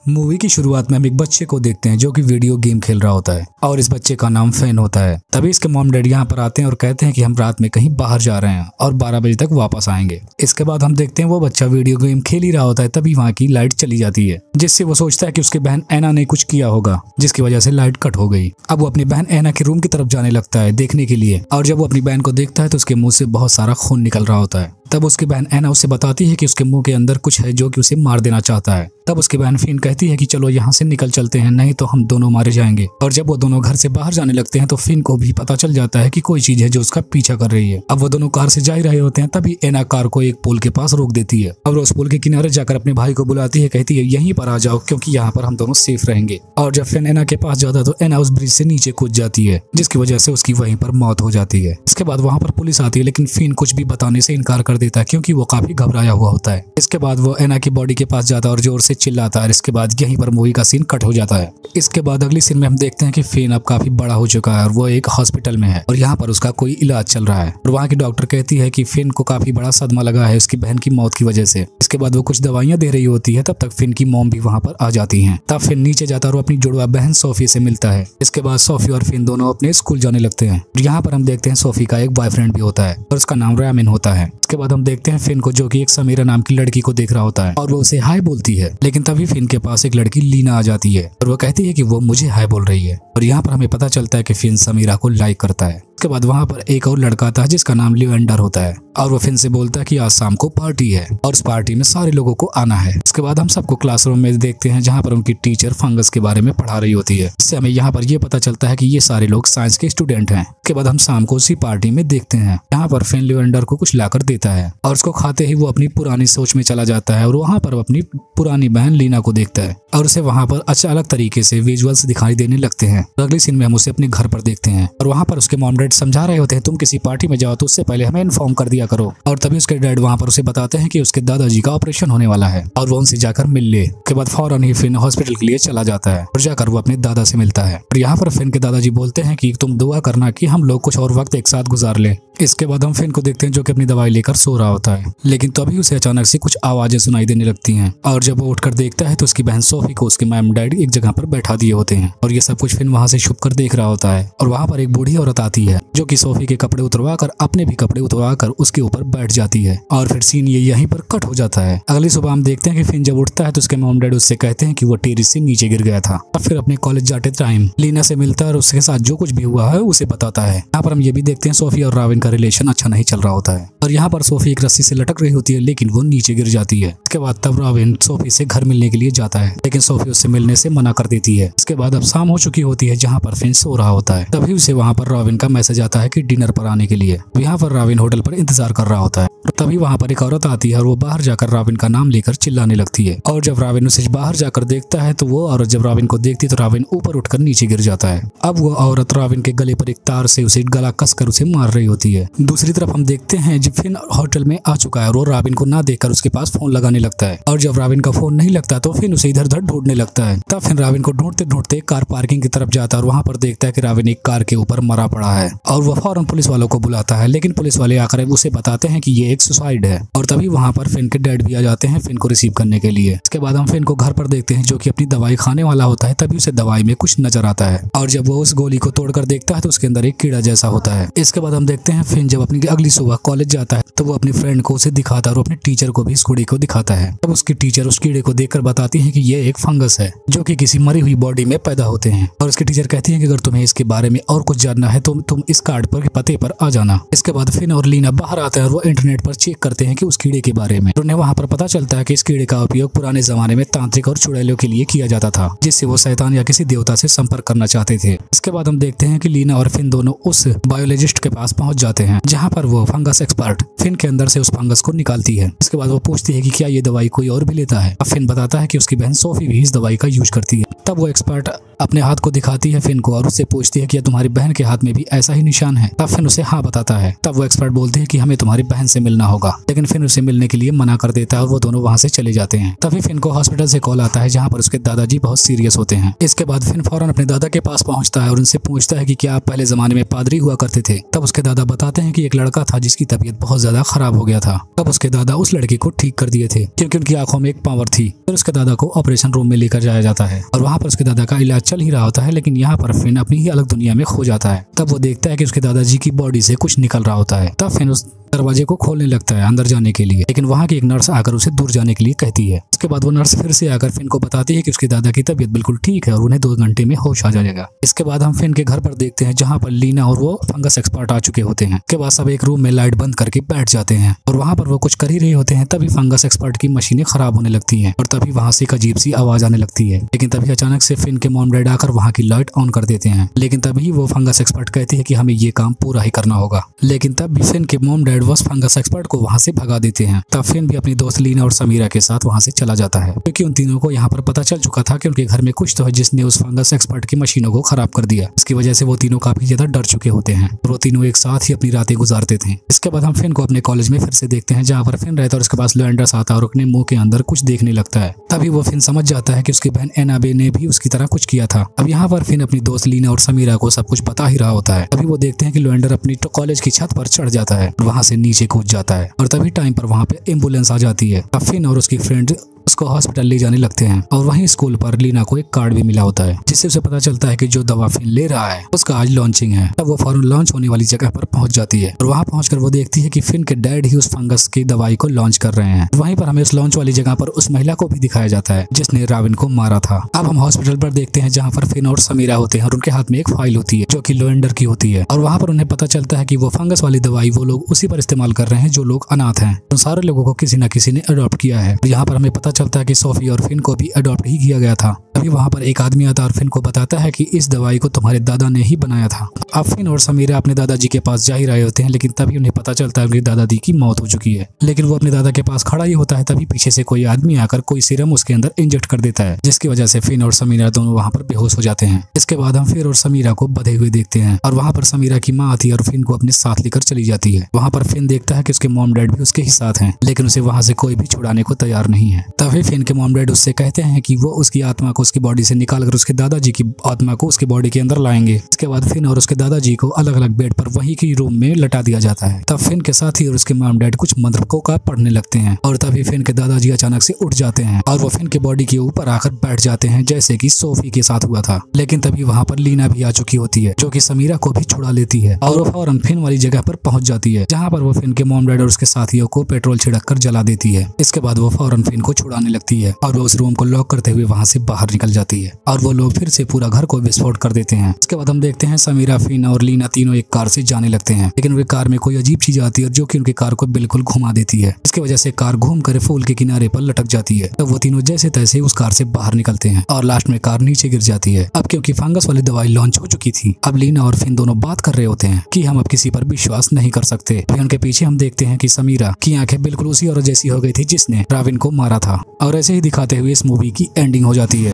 Movie की शुरुआत में हम एक बच्चे को देखते हैं जो कि वीडियो गेम खेल रहा होता है और इस बच्चे का नाम फैन होता है। तभी इसके मॉम डैडी यहाँ पर आते हैं और कहते हैं कि हम रात में कहीं बाहर जा रहे हैं और 12 बजे तक वापस आएंगे। इसके बाद हम देखते हैं वो बच्चा वीडियो गेम खेल ही रहा होता है, तभी वहाँ की लाइट चली जाती है, जिससे वो सोचता है कि उसकी बहन ऐना ने कुछ किया होगा जिसकी वजह से लाइट कट हो गई। अब वो अपनी बहन ऐना के रूम की तरफ जाने लगता है देखने के लिए, और जब वो अपनी बहन को देखता है तो उसके मुंह से बहुत सारा खून निकल रहा होता है। तब उसकी बहन ऐना उससे बताती है कि उसके मुंह के अंदर कुछ है जो कि उसे मार देना चाहता है। तब उसकी बहन फिन कहती है कि चलो यहाँ से निकल चलते हैं, नहीं तो हम दोनों मारे जाएंगे। और जब वो दोनों घर से बाहर जाने लगते हैं तो फिन को भी पता चल जाता है कि कोई चीज है जो उसका पीछा कर रही है। अब वो दोनों कार से जा ही रहे होते हैं, तभी ऐना कार को एक पुल के पास रोक देती है और उस पुल के किनारे जाकर अपने भाई को बुलाती है, कहती है यहीं पर आ जाओ क्योंकि यहाँ पर हम दोनों सेफ रहेंगे। और जब फिन ऐना के पास जाता है तो ऐना उस ब्रिज से नीचे कूद जाती है, जिसकी वजह से उसकी वहीं पर मौत हो जाती है। इसके बाद वहाँ पर पुलिस आती है, लेकिन फिन कुछ भी बताने से इनकार कर देता है क्योंकि वो काफी घबराया हुआ होता है। इसके बाद वो ऐना की बॉडी के पास जाता है और जोर से चिल्लाता है। इसके बाद यहीं पर मूवी का सीन कट हो जाता है। इसके बाद अगली सीन में हम देखते हैं कि फिन अब काफी बड़ा हो चुका है और वो एक हॉस्पिटल में है और यहाँ पर उसका कोई इलाज चल रहा है। और वहाँ की डॉक्टर कहती है कि फिन को काफी बड़ा सदमा लगा है उसकी बहन की मौत की वजह से। इसके बाद वो कुछ दवाइयां दे रही होती है, तब तक फिन की मॉम भी वहाँ पर आ जाती है। तब फिन नीचे जाता है और अपनी जुड़वा बहन सोफी से मिलता है। इसके बाद सोफी और फिन दोनों अपने स्कूल जाने लगते हैं। यहाँ पर हम देखते हैं सोफी का एक बॉयफ्रेंड भी होता है और उसका नाम रामिन होता है। इसके बाद हम देखते हैं फिन को जो कि एक समीरा नाम की लड़की को देख रहा होता है और वो उसे हाय बोलती है, लेकिन तभी फिन के पास एक लड़की लीना आ जाती है और वो कहती है कि वो मुझे हाय बोल रही है। और यहाँ पर हमें पता चलता है कि फिन समीरा को लाइक करता है। उसके बाद वहाँ पर एक और लड़का था जिसका नाम लिवेंडर होता है और वो फिन से बोलता है कि आज शाम को पार्टी है और उस पार्टी में सारे लोगों को आना है। इसके बाद हम सबको क्लासरूम में देखते हैं जहाँ पर उनकी टीचर फंगस के बारे में पढ़ा रही होती है। इससे हमें यहाँ पर ये पता चलता है कि ये सारे लोग साइंस के स्टूडेंट हैं। उसके बाद हम शाम को उसी पार्टी में देखते हैं यहाँ पर फिन लिवेंडर को कुछ लाकर देता है और उसको खाते ही वो अपनी पुरानी सोच में चला जाता है और वहाँ पर अपनी पुरानी बहन लीना को देखता है और उसे वहाँ पर अच्छा अलग तरीके से विजुअल्स दिखाई देने लगते हैं। अगली सीन में हम उसे अपने घर पर देखते हैं और वहाँ पर उसके मॉम डैड समझा रहे होते हैं तुम किसी पार्टी में जाओ तो उससे पहले हमें इन्फॉर्म कर दिया करो। और तभी उसके डैड वहाँ पर उसे बताते हैं कि उसके दादाजी का ऑपरेशन होने वाला है और वो उनसे जाकर मिल ले। उसके बाद फौरन ही फिन हॉस्पिटल के लिए चला जाता है और जाकर वो अपने दादा से मिलता है और यहाँ पर फिन के दादाजी बोलते हैं कि तुम दुआ करना कि हम लोग कुछ और वक्त एक साथ गुजार ले। इसके बाद हम फिन को देखते हैं जो कि अपनी दवाई लेकर सो रहा होता है, लेकिन तभी उसे अचानक से कुछ आवाजें सुनाई देने लगती हैं और जब वो उठकर देखता है तो उसकी बहन सोफी को उसके मैम डैड एक जगह पर बैठा दिए होते हैं और ये सब कुछ फिन वहाँ से छुप कर देख रहा होता है। और वहाँ पर एक बूढ़ी औरत आती है जो कि सोफी के कपड़े उतरवा कर अपने भी कपड़े उतरवा कर उसके ऊपर बैठ जाती है और फिर सीन ये यहीं पर कट हो जाता है। अगली सुबह हम देखते हैं कि फिन जब उठता है तो उसके मॉम डैड उससे कहते हैं कि वो टेरिस से नीचे गिर गया था। अब फिर अपने कॉलेज जाते टाइम लीना से मिलता है और उसके साथ जो कुछ भी हुआ है उसे बताता है। यहाँ पर हम ये भी देखते हैं सोफी और राविन का रिलेशन अच्छा नहीं चल रहा होता है और यहाँ पर सोफी एक रस्सी से लटक रही होती है लेकिन वो नीचे गिर जाती है। इसके बाद तब राविन सोफी से घर मिलने के लिए जाता है, लेकिन सोफी उससे मिलने से मना कर देती है। इसके बाद अब शाम हो चुकी होती है जहाँ पर फिन सो रहा होता है, तभी उसे वहाँ पर राविन का मैसेज आता है कि डिनर पर आने के लिए। यहाँ पर राविन होटल पर इंतजार कर रहा होता है और तभी वहाँ पर एक औरत आती है और वो बाहर जाकर राविन का नाम लेकर चिल्लाने लगती है और जब राविन उसे बाहर जाकर देखता है तो वो औरत जब राविन को देखती तो राविन ऊपर उठकर नीचे गिर जाता है। अब वो औरत राविन के गले पर एक तार से उसे गला कसकर उसे मार रही होती है। दूसरी तरफ हम देखते हैं जब फिन होटल में आ चुका है और वो राविन को ना देखकर उसके पास फोन लगाने लगता है और जब राविन का फोन नहीं लगता तो फिन उसे इधर उधर ढूंढने लगता है। तब फिन राविन को ढूंढते ढूंढते कार पार्किंग की तरफ जाता है और वहाँ पर देखता है कि राविन एक कार के ऊपर मरा पड़ा है और वो फौरन पुलिस वालों को बुलाता है, लेकिन पुलिस वाले आकर उसे बताते हैं कि ये एक सुसाइड है। और तभी वहाँ पर फिन के डैड भी आ जाते हैं फिन को रिसीव करने के लिए। इसके बाद हम फिन को घर पर देखते हैं जो कि अपनी दवाई खाने वाला होता है, तभी उसे दवाई में कुछ नजर आता है और जब वो उस गोली को तोड़कर देखता है तो उसके अंदर एक कीड़ा जैसा होता है। इसके बाद हम देखते हैं फिन जब अपनी अगली सुबह कॉलेज जाता है तो वो अपनी फ्रेंड को उसे दिखाता है और अपने टीचर को भी इस कीड़े को दिखाता है। तब उसकी टीचर उस कीड़े को देखकर बताती है कि ये एक फंगस है जो कि किसी मरी हुई बॉडी में पैदा होते हैं और उसकी टीचर कहती है कि अगर तुम्हें इसके बारे में और कुछ जानना है तो तुम इस कार्ड पर पते पर आ जाना। इसके बाद फिन और लीना बाहर आते हैं और वो इंटरनेट पर चेक करते हैं कि उस कीड़े के बारे में। उन्हें वहाँ पर पता चलता है कि इस कीड़े का उपयोग पुराने जमाने में तांत्रिक और चुड़ैलों के लिए किया जाता था, जिससे वो शैतान या किसी देवता से संपर्क करना चाहते थे। इसके बाद हम देखते हैं कि लीना और फिन दोनों उस बायोलॉजिस्ट के पास पहुंच जाते हैं जहाँ पर वो फंगस एक्सपर्ट फिन के अंदर से उस फंगस को निकालती है। इसके बाद वो पूछती है कि क्या ये दवाई कोई और भी लेता है। अब फिन बताता है कि उसकी बहन सोफी भी इस दवाई का यूज करती है। तब वो एक्सपर्ट अपने हाथ को दिखाती है फिन को और उससे पूछती है कि क्या तुम्हारी बहन के हाथ में भी ऐसा ही निशान है। तब फिन उसे हाँ बताता है। तब वो एक्सपर्ट बोलते हैं कि हमें तुम्हारी बहन से मिलना होगा, लेकिन फिन उसे मिलने के लिए मना कर देता है और वो दोनों वहाँ से चले जाते हैं। तभी फिन को हॉस्पिटल से कॉल आता है जहाँ पर उसके दादाजी बहुत सीरियस होते हैं। इसके बाद फिन फौरन अपने दादा के पास पहुंचता है और उनसे पूछता है कि क्या आप पहले जमाने में पादरी हुआ करते थे। तब उसके दादा बताते हैं कि एक लड़का था जिसकी तबीयत बहुत ज्यादा खराब हो गया था। तब उसके दादा उस लड़की को ठीक कर दिए थे क्योंकि उनकी आंखों में एक पावर थी। फिर उसके दादा को ऑपरेशन रूम में लेकर जाया जाता है और वहाँ पर उसके दादा का इलाज चल ही रहा होता है, लेकिन यहाँ पर फिन अपनी ही अलग दुनिया में खो जाता है। तब वो देखता है कि उसके दादाजी की बॉडी से कुछ निकल रहा होता है। तब फिन उस दरवाजे को खोलने लगता है अंदर जाने के लिए, लेकिन वहाँ की एक नर्स आकर उसे दूर जाने के लिए कहती है। उसके बाद वो नर्स फिर से आकर फिन को बताती है कि उसके दादा की तबीयत बिल्कुल ठीक है और उन्हें 2 घंटे में होश आ जाएगा। इसके बाद हम फिन के घर पर देखते हैं जहाँ पर लीना और वो फंगस एक्सपर्ट आ चुके होते हैं। उसके बाद सब एक रूम में लाइट बंद करके बैठ जाते हैं और वहाँ पर वो कुछ कर ही रहे होते हैं। तभी फंगस एक्सपर्ट की मशीनें खराब होने लगती हैं और तभी वहाँ से एक अजीब सी आवाज आने लगती है। लेकिन तभी अचानक से फिन के मॉम डैड आकर वहाँ की लाइट ऑन कर देते हैं। लेकिन तभी वो फंगस एक्सपर्ट कहती है कि हमें ये काम पूरा ही करना होगा। लेकिन तब भी फिन के मॉम डैड वो फंगस एक्सपर्ट को वहाँ से भगा देते हैं। तब फिन भी अपनी दोस्त लीना और समीरा के साथ वहाँ से चला जाता है क्योंकि उन तीनों को यहाँ पर पता चल चुका था कि उनके घर में कुछ तो है जिसने उस फंगस एक्सपर्ट की मशीनों को खराब कर दिया। इसकी वजह से वो तीनों काफी ज्यादा डर चुके होते हैं और वो तीनों एक साथ ही अपनी रातें गुजारते थे। इसके बाद हम फिन को अपने कॉलेज में फिर से देखते हैं जहाँ पर फिन रहता है और उसके पास लैंडर्स आता है और अपने मुंह के अंदर कुछ देखने लगता है। तभी वो फिन समझ जाता है कि उसकी बहन एनाबे ने भी उसकी तरह कुछ किया था। अब यहाँ पर फिन अपनी दोस्त लीना और समीरा को सब कुछ पता ही रहा होता है। तभी वो देखते हैं कि लैंडर अपनी कॉलेज की छत पर चढ़ जाता है और वहाँ से नीचे कूद जाता है और तभी टाइम पर वहाँ पे एम्बुलेंस आ जाती है। अब फिन और उसकी फ्रेंड उसको हॉस्पिटल ले जाने लगते हैं और वहीं स्कूल पर लीना को एक कार्ड भी मिला होता है जिससे उसे पता चलता है कि जो दवा फिन ले रहा है उसका आज लॉन्चिंग है। तब वो फौरन लॉन्च होने वाली जगह पर पहुंच जाती है और वहां पहुंचकर वो देखती है कि फिन के डैड ही उस फंगस की दवाई को लॉन्च कर रहे हैं। वहीं पर हमें उस लॉन्च वाली जगह पर उस महिला को भी दिखाया जाता है जिसने राविन को मारा था। अब हम हॉस्पिटल पर देखते हैं जहाँ पर फिन और समीरा होते हैं और उनके हाथ में एक फाइल होती है जो कि लोएंडर की होती है और वहाँ पर उन्हें पता चलता है कि वो फंगस वाली दवाई वो लोग उसी पर इस्तेमाल कर रहे हैं जो लोग अनाथ हैं। उन सारे लोगों को किसी न किसी ने अडॉप्ट किया है। यहाँ पर हमें पता चलता है कि सोफी और फिन को भी अडॉप्ट ही किया गया था। अभी वहाँ पर एक आदमी आता है और फिन को बताता है कि इस दवाई को तुम्हारे दादा ने ही बनाया था। अब फिन और समीरा अपने दादाजी के पास जा ही रहे होते हैं, लेकिन तभी उन्हें पता चलता है उनके दादाजी की मौत हो चुकी है। लेकिन वो अपने दादा के पास खड़ा ही होता है, तभी पीछे से कोई आदमी आकर कोई सीरम उसके अंदर इंजेक्ट कर देता है जिसकी वजह से फिन और समीरा दोनों वहाँ पर बेहोश हो जाते हैं। इसके बाद हम फिन और समीरा को बधे हुए देखते हैं और वहाँ पर समीरा की माँ आती है और फिन को अपने साथ लेकर चली जाती है। वहाँ पर फिन देखता है कि उसके मॉम डैड भी उसके ही साथ हैं, लेकिन उसे वहाँ से कोई भी छुड़ाने को तैयार नहीं है। तभी फिन के मॉम डैड उससे कहते हैं कि वो उसकी आत्मा को उसकी बॉडी से निकाल कर उसके दादाजी की आत्मा को उसकी बॉडी के अंदर लाएंगे। इसके बाद फिन और उसके दादाजी को अलग अलग बेड पर वही की रूम में लटा दिया जाता है। तब फिन के साथ ही और उसके मॉम डैड कुछ मंत्रों का पढ़ने लगते हैं और तभी फिन के दादाजी अचानक से उठ जाते हैं और वो फिन के बॉडी के ऊपर आकर बैठ जाते हैं जैसे कि सोफी के साथ हुआ था। लेकिन तभी वहाँ पर लीना भी आ चुकी होती है जो कि समीरा को भी छुड़ा लेती है और वो फौरन फिन वाली जगह पर पहुंच जाती है जहाँ पर वो फिन के मॉम डैड और उसके साथियों को पेट्रोल छिड़क कर जला देती है। इसके बाद वो फौरन फिन को छुड़ाने लगती है और वो उस रूम को लॉक करते हुए वहाँ से बाहर निकल जाती है और वो लोग फिर से पूरा घर को विस्फोट कर देते हैं। उसके बाद हम देखते हैं समीरा, फिन और लीना तीनों एक कार से जाने लगते हैं, लेकिन उनकी कार में कोई अजीब चीज आती है जो कि उनकी कार को बिल्कुल घुमा देती है। इसकी वजह से कार घूम कर फूल के किनारे पर लटक जाती है। तो वो तीनों जैसे तैसे उस कार से बाहर निकलते हैं और लास्ट में कार नीचे गिर जाती है। अब क्योंकि फंगस वाली दवाई लॉन्च हो चुकी थी, अब लीना और फिन दोनों बात कर रहे होते हैं कि हम अब किसी पर विश्वास नहीं कर सकते। उनके पीछे हम देखते हैं कि समीरा की आंखें बिल्कुल उसी औरत जैसी हो गई थी जिसने राविन को मारा था और ऐसे ही दिखाते हुए इस मूवी की एंडिंग हो जाती है।